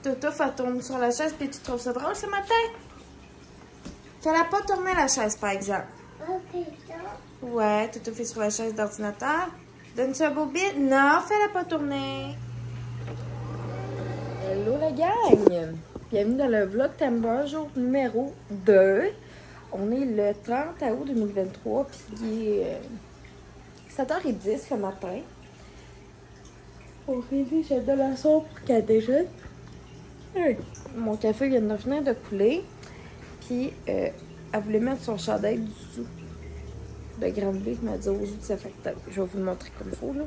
Toto fait tourner sur la chaise, puis tu trouves ça drôle ce matin? Fais-la pas tourner la chaise, par exemple. Ok, ça. Ouais, Toto fait sur la chaise d'ordinateur. Donne-tu un beau bit? Non, fais-la pas tourner. Hello la gang! Bienvenue dans le vlog Timber, jour numéro 2. On est le 30 août 2023, puis il est 7h10 le matin. On fait des de la sauce pour qu'elle déjeune. Mon café vient de finir de couler. Puis, elle voulait mettre son chandail du dessous de Granby. Elle m'a dit aux autres, ça fait que je vais vous le montrer comme il faut. Là.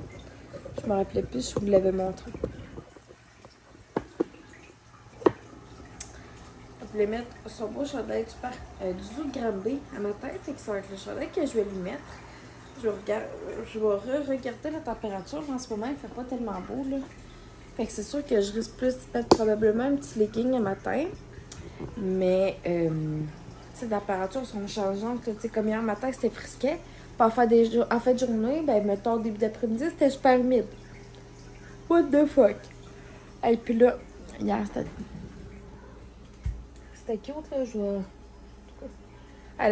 Je me rappelais plus, je vous l'avais montré. Elle voulait mettre son beau chandail du parc du zoo de Granby à ma tête. Fait que ça va être le chandail que je vais lui mettre. Je vais re-regarder la température. En ce moment, il fait pas tellement beau. Là. Fait que c'est sûr que je risque plus de mettre probablement un petit legging à matin. Mais, les températures sont changeantes. Tu sais, comme hier matin, c'était frisquet. Puis en fin de journée, ben, mettons, début d'après-midi, c'était super humide. What the fuck? Et puis là, hier, c'était cute, là. À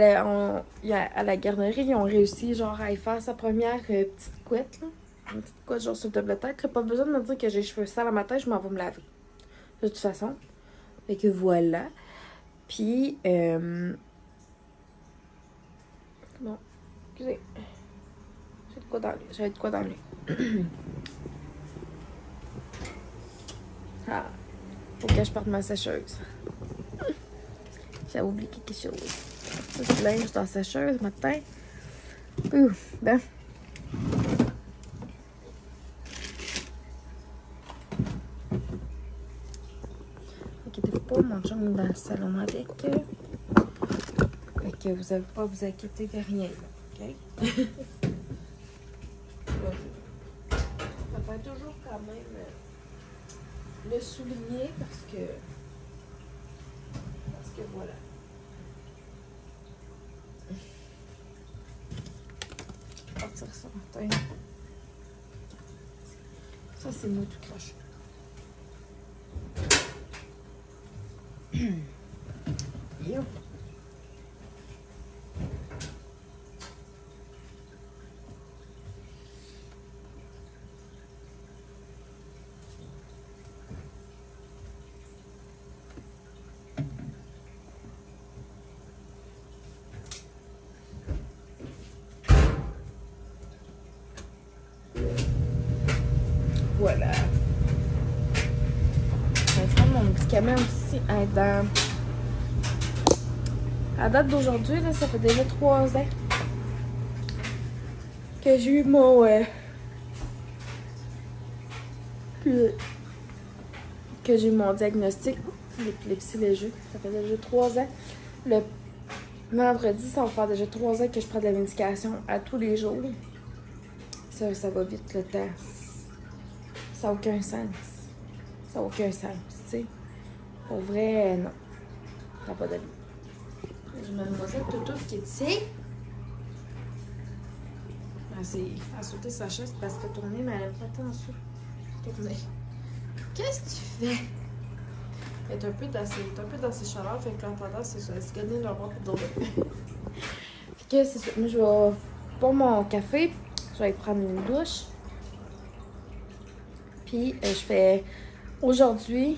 la garderie, ils ont réussi, genre, à y faire sa première petite couette, là. Une petite couette, genre, sur le double tête. Là. Pas besoin de me dire que j'ai les cheveux sales à matin, je m'en vais me laver. De toute façon. Fait que voilà. Puis, bon, excusez. J'avais de quoi dans le nez. Ah, faut que je parte ma sécheuse. J'avais oublié quelque chose. Ça, c'est linge dans la sécheuse ce matin. Ben. Inquiétez-vous pas, mon chum est dans le salon avec. Fait que vous n'avez pas à vous inquiéter de rien, ok? Ça fait toujours quand même le souligner parce que voilà. Je vais partir ça matin. Ça, c'est moi tout croche. Yo. Voilà. Je vais prendre mon petit camion aussi à date d'aujourd'hui, là, ça fait déjà 3 ans que j'ai eu mon que j'ai eu mon diagnostic d'épilepsie léger. Ça fait déjà 3 ans. Le vendredi, ça va faire déjà 3 ans que je prends de la médication à tous les jours. Ça va vite le temps. Ça n'a aucun sens. Ça n'a aucun sens, tu sais. Pour vrai, non. Ça n'a pas d'allure. J'ai mademoiselle Toto qui est ici. Elle a sauté sa chaise parce qu'elle tournait, mais elle aime pas tant ça. Tourner. Qu'est-ce que tu fais? Elle est un peu dans ses chaleurs, fait que l'entendant, c'est ça. Elle se gagne leur bras pour d'autres. Fait que c'est ça. Moi, je vais boire mon café. Je vais aller prendre une douche. Puis, je fais aujourd'hui,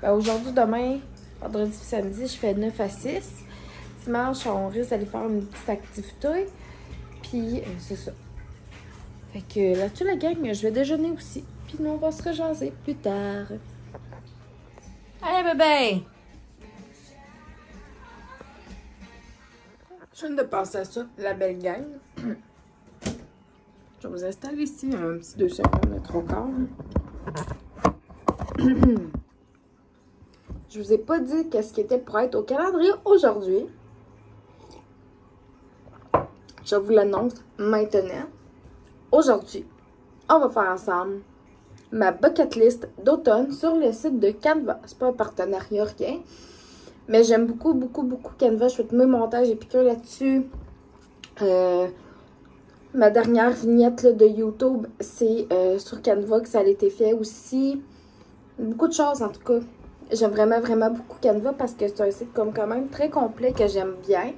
demain, vendredi, samedi, je fais 9 à 6. Dimanche, on risque d'aller faire une petite activité. Puis, c'est ça. Fait que là-dessus, la gang, je vais déjeuner aussi. Puis, nous, on va se rejaser plus tard. Allez, bébé! Je viens de passer à ça, la belle gang. Je vais vous installer ici un petit 200 mètres au quart. Je vous ai pas dit qu'est-ce qui était pour être au calendrier aujourd'hui. Je vous l'annonce maintenant. Aujourd'hui, on va faire ensemble ma bucket list d'automne sur le site de Canva. C'est pas un partenariat, rien. Mais j'aime beaucoup, beaucoup, beaucoup Canva. Je fais tous mes montages et piqûres là-dessus. Ma dernière vignette là, de YouTube, c'est sur Canva que ça a été fait aussi. Beaucoup de choses en tout cas. J'aime vraiment beaucoup Canva parce que c'est un site comme quand même très complet que j'aime bien.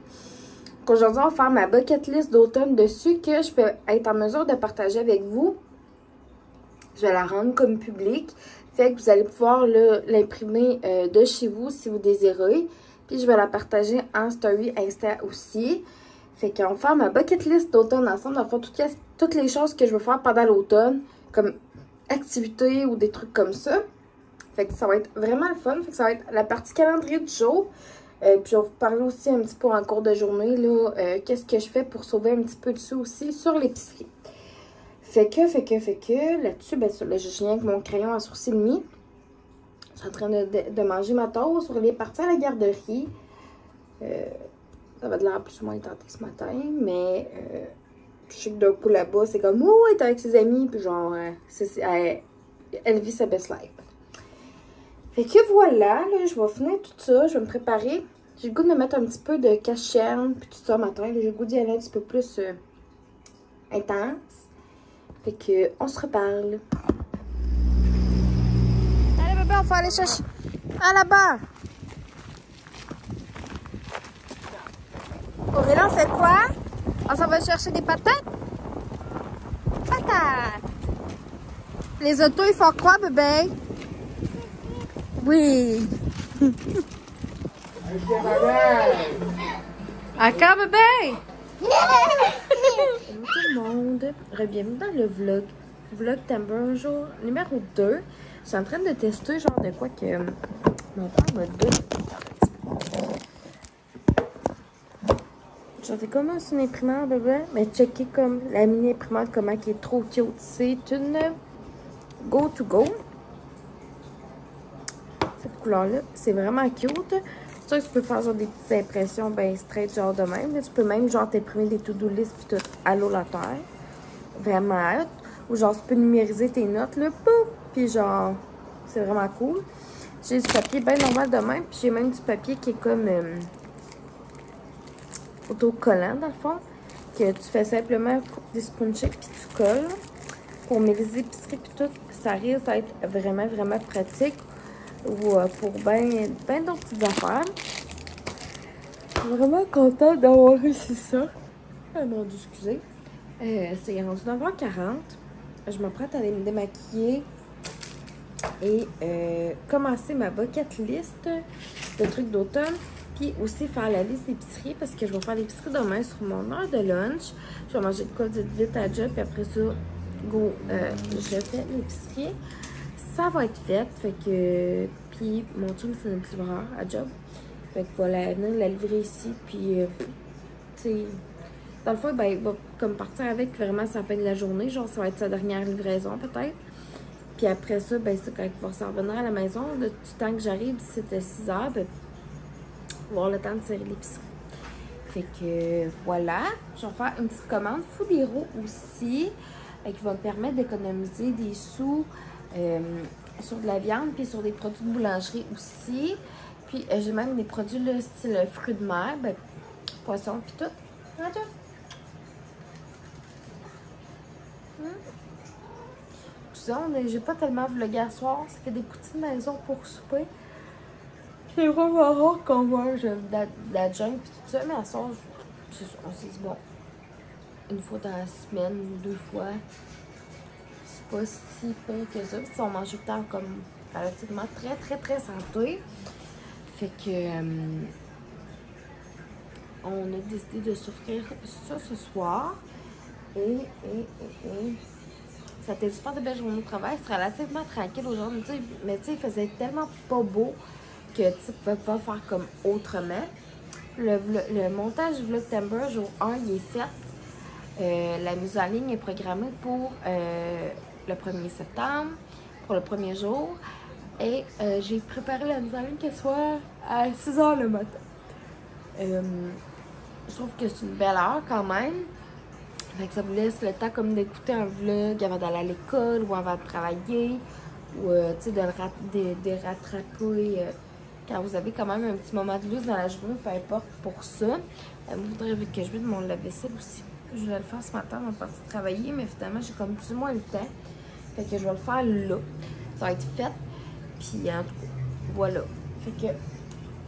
Aujourd'hui, on va faire ma bucket list d'automne dessus que je peux être en mesure de partager avec vous. Je vais la rendre comme publique. Fait que vous allez pouvoir l'imprimer de chez vous si vous désirez. Puis je vais la partager en story Insta aussi. Fait qu'on va faire ma bucket list d'automne ensemble. On va faire toutes les choses que je veux faire pendant l'automne. Comme activités ou des trucs comme ça. Fait que ça va être vraiment le fun. Fait que ça va être la partie calendrier du jour. Puis je vais vous parler aussi un petit peu en cours de journée. Qu'est-ce que je fais pour sauver un petit peu de sous aussi sur l'épicerie. Fait que, là-dessus, ben, là, je viens avec mon crayon à sourcil mis. Je suis en train de manger ma toast. On est parti à la garderie. Ça va de l'air plus ou moins tenté ce matin, mais je sais que d'un coup là-bas, c'est comme, oh, elle est avec ses amis, puis genre, elle vit sa best life. Fait que voilà, là, je vais finir tout ça, je vais me préparer. J'ai le goût de me mettre un petit peu de cacherne, puis tout ça matin. J'ai le goût d'y aller un petit peu plus intense. Fait que, on se reparle. Allez, bébé, on va aller chercher. Ah, là-bas! Aurélie, on fait quoi? On s'en va chercher des patates? Patates! Les autos, ils font quoi, bébé? Oui! Encore, bébé? Bonjour tout le monde, bienvenue dans le Vlogtember jour numéro 2. Je suis en train de tester genre de quoi que mon frère m'a donné. Genre c'est comme une imprimante bébé, mais checker comme la mini imprimante comment qui est trop cute. C'est une Go To Go. Cette couleur là, c'est vraiment cute. C'est sûr que tu peux faire genre des petites impressions ben straight genre de même. Là, tu peux même genre t'imprimer des to-do list puis tout à l'eau la terre. Vraiment hot. Ou genre tu peux numériser tes notes là, pouf! Puis genre c'est vraiment cool. J'ai du papier bien normal de même. Puis j'ai même du papier qui est comme autocollant dans le fond. Que tu fais simplement des scrunchies puis tu colles. Pour mes épiceries puis tout, ça risque d'être vraiment pratique. Ou pour ben d'autres petites affaires. Je suis vraiment contente d'avoir réussi ça. Ah mon Dieu, excusez. C'est rendu 9h40. Je m'apprête à aller me démaquiller et commencer ma bucket list de trucs d'automne. Puis aussi faire la liste d'épicerie parce que je vais faire l'épicerie demain sur mon heure de lunch. Je vais manger de quoi vite à job. Puis après ça, go, je fais l'épicerie. Ça va être fait, fait que... Puis mon chum, c'est notre livreur à job. Fait que voilà, venir la livrer ici, puis... tu sais... Dans le fond, ben, il va comme partir avec vraiment sa fin de la journée. Genre, ça va être sa dernière livraison, peut-être. Puis après ça, ben, c'est quand il va s'en revenir à la maison. Le temps que j'arrive, c'était 6h, ben... on va avoir le temps de serrer l'épicerie. Fait que, voilà. Je vais faire une petite commande Foodero aussi. Qui va me permettre d'économiser des sous... sur de la viande, puis sur des produits de boulangerie aussi. Puis j'ai même des produits là, style fruits de mer, ben, poisson, puis tout. Regarde. Tout ça, j'ai pas tellement vlogué à soir. Ça fait des poutines maison pour souper. C'est vraiment rare qu'on mange de la junk, puis tout ça. Mais à soir, on s'est dit, bon, une fois dans la semaine, 2 fois. Pas si pire que ça. Puis on mange tout le temps comme relativement très santé. Fait que on a décidé de s'offrir ça ce soir. Et ça a été super de belle journée au travail. C'est relativement tranquille aujourd'hui. Mais tu sais, il faisait tellement pas beau que tu pouvais pas faire comme autrement. Le montage du Vlogtember jour 1, il est fait. La mise en ligne est programmée pour le 1er septembre, pour le premier jour. Et j'ai préparé la mise en ligne qu'elle soit à 6h le matin. Je trouve que c'est une belle heure quand même. Fait que ça vous laisse le temps comme d'écouter un vlog avant d'aller à l'école ou avant de travailler. Ou tu sais, de rattraper quand vous avez quand même un petit moment de loose dans la journée, peu importe pour ça. Vous voudrez que je vide mon lave-vaisselle aussi. Je voulais le faire ce matin avant de partir travailler, mais finalement j'ai comme plus ou moins le temps. Fait que je vais le faire là. Ça va être fait. Puis en tout cas, voilà. Fait que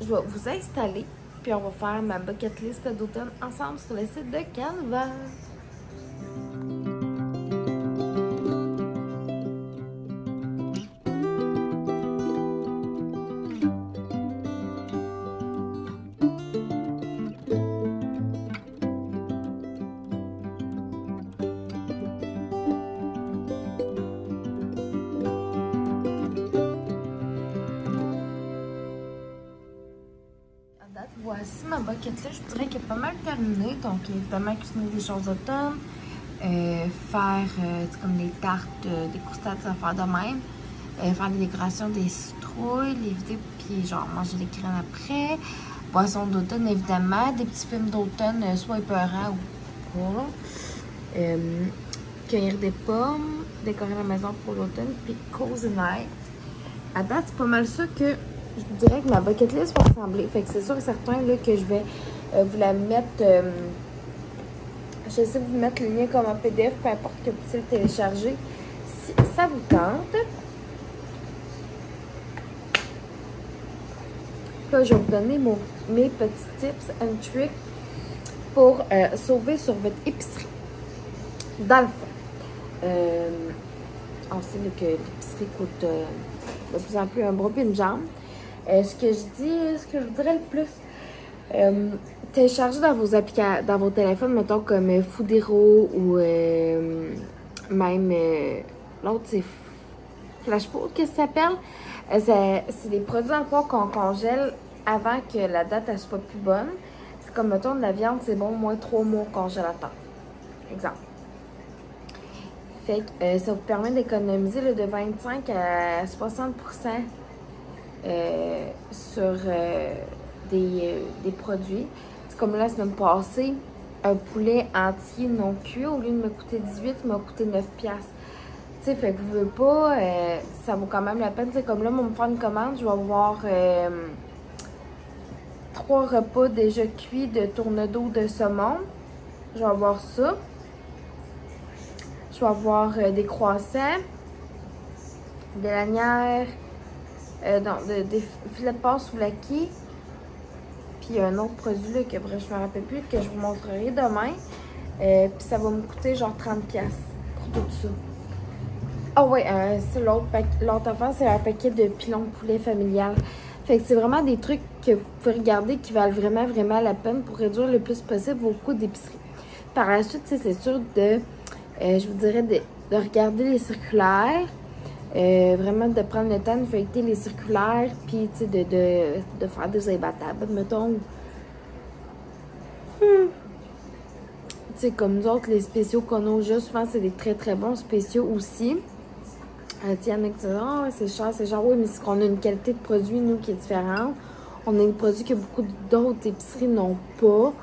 je vais vous installer. Puis on va faire ma bucket list d'automne ensemble sur le site de Canva. Voici ma bucket list, je dirais qu'elle est pas mal terminée. Donc, évidemment, cuisiner des choses d'automne, faire comme des tartes, des croustades, ça faire de même, faire des décorations des citrouilles, les vider, puis genre manger des graines après. Boissons d'automne, évidemment, des petits films d'automne, soit épeurants ou pas. Cueillir des pommes, décorer la maison pour l'automne, puis cozy night. À date, c'est pas mal ça que je vous dirais que ma bucket list va ressembler. Fait que c'est sûr et certain là, que je vais vous la mettre. J'essaie de vous mettre le lien comme en PDF, peu importe que vous puissiez le télécharger si ça vous tente. Là, je vais vous donner mes petits tips and tricks pour sauver sur votre épicerie. Dans le fond, on sait là, que l'épicerie coûte de plus en plus un bras et une jambe. Ce que je vous dirais le plus, téléchargez dans vos téléphones, mettons comme Foodero ou même l'autre c'est Flashfood, qu'est-ce que ça s'appelle? C'est des produits en fait qu'on congèle avant que la date elle soit plus bonne. C'est comme mettons de la viande, c'est bon moins 3 mois au congélateur. Exemple. Fait que ça vous permet d'économiser de 25 à 60% sur des produits. C'est comme la semaine passée, un poulet entier non cuit, au lieu de me coûter 18, il m'a coûté 9$. Tu sais, fait que vous voulez pas, ça vaut quand même la peine. C'est comme là, on va me faire une commande, je vais avoir 3 repas déjà cuits de tourne-dos de saumon. Je vais avoir ça. Je vais avoir des croissants, des lanières, des filets de porc souvlaki. Puis un autre produit là, que bref, je me rappelle plus, que je vous montrerai demain. Puis ça va me coûter genre 30$ pour tout ça. Ah ouais, c'est l'autre affaire, c'est un paquet de pilons de poulet familial. Fait que c'est vraiment des trucs que vous pouvez regarder qui valent vraiment, vraiment la peine pour réduire le plus possible vos coûts d'épicerie. Par la suite, c'est sûr de, je vous dirais, de regarder les circulaires. Vraiment de prendre le temps de feuilleter les circulaires, puis de faire des imbattables, mettons. Tu sais, comme nous autres, les spéciaux qu'on a au jeu, souvent c'est des très très bons spéciaux aussi. Il y en a qui disent, oh, c'est cher, c'est genre, oui, mais c'est qu'on a une qualité de produit, nous, qui est différente. On a des produits que beaucoup d'autres épiceries n'ont pas.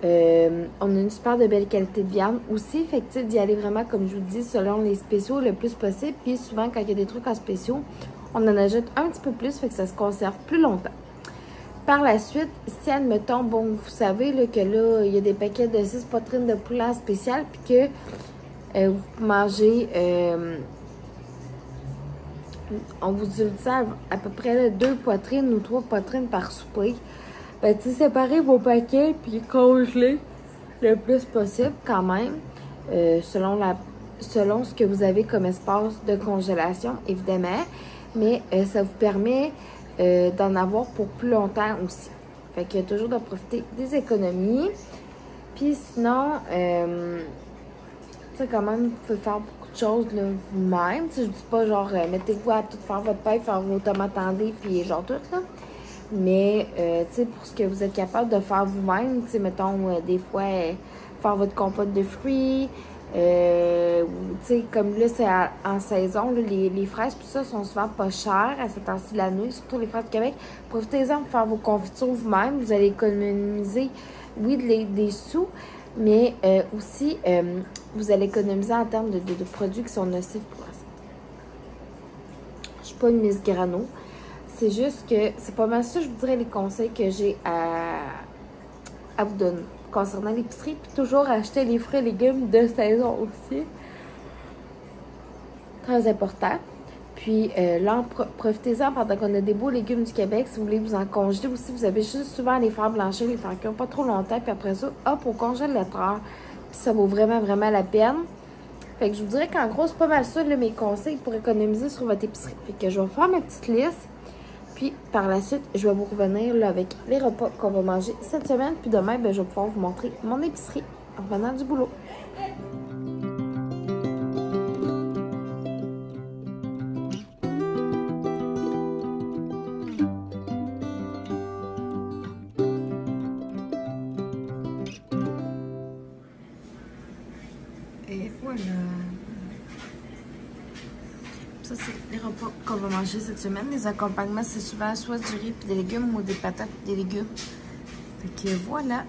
On a une super de belle qualité de viande aussi. Fait que d'y aller vraiment, comme je vous dis, selon les spéciaux le plus possible. Puis souvent, quand il y a des trucs en spéciaux, on en ajoute un petit peu plus. Fait que ça se conserve plus longtemps. Par la suite, si admettons, bon, vous savez là, que là, il y a des paquets de 6 poitrines de poulet en spécial. Puis que vous mangez... on vous dit ça à peu près là, 2 poitrines ou 3 poitrines par souper. Ben, tu sais, séparez vos paquets puis congelez le plus possible quand même, selon ce que vous avez comme espace de congélation, évidemment. Mais ça vous permet d'en avoir pour plus longtemps aussi. Fait que toujours de profiter des économies. Puis sinon, tu sais, quand même, vous pouvez faire beaucoup de choses vous-même. Tu sais, je dis pas genre, mettez-vous à tout faire votre pain, faire vos tomates tendées, puis genre tout, là. Mais, tu sais, pour ce que vous êtes capable de faire vous-même, tu sais, mettons, des fois, faire votre compote de fruits, tu sais, comme là, c'est en saison, là, les fraises, tout ça, sont souvent pas chères à cette temps-ci de l'année, surtout les fraises du Québec. Profitez-en pour faire vos confitures vous-même. Vous allez économiser, oui, des sous, mais aussi, vous allez économiser en termes de produits qui sont nocifs pour la santé. Je suis pas une Miss Grano. C'est juste que c'est pas mal ça, je vous dirais, les conseils que j'ai à vous donner concernant l'épicerie. Puis toujours acheter les fruits et légumes de saison aussi. Très important. Puis là, profitez-en pendant qu'on a des beaux légumes du Québec. Si vous voulez vous en congeler aussi, vous avez juste souvent à les faire blanchir, les faire cuire pas trop longtemps. Puis après ça, hop, au congélateur. Puis ça vaut vraiment, vraiment la peine. Fait que je vous dirais qu'en gros, c'est pas mal ça, là, mes conseils pour économiser sur votre épicerie. Fait que je vais faire ma petite liste. Puis par la suite, je vais vous revenir là, avec les repas qu'on va manger cette semaine. Puis demain, ben, je vais pouvoir vous montrer mon épicerie en revenant du boulot. Et voilà. Ça, c'est les repas qu'on va manger cette semaine. Les accompagnements, c'est souvent soit du riz puis des légumes ou des patates et des légumes. Fait que voilà.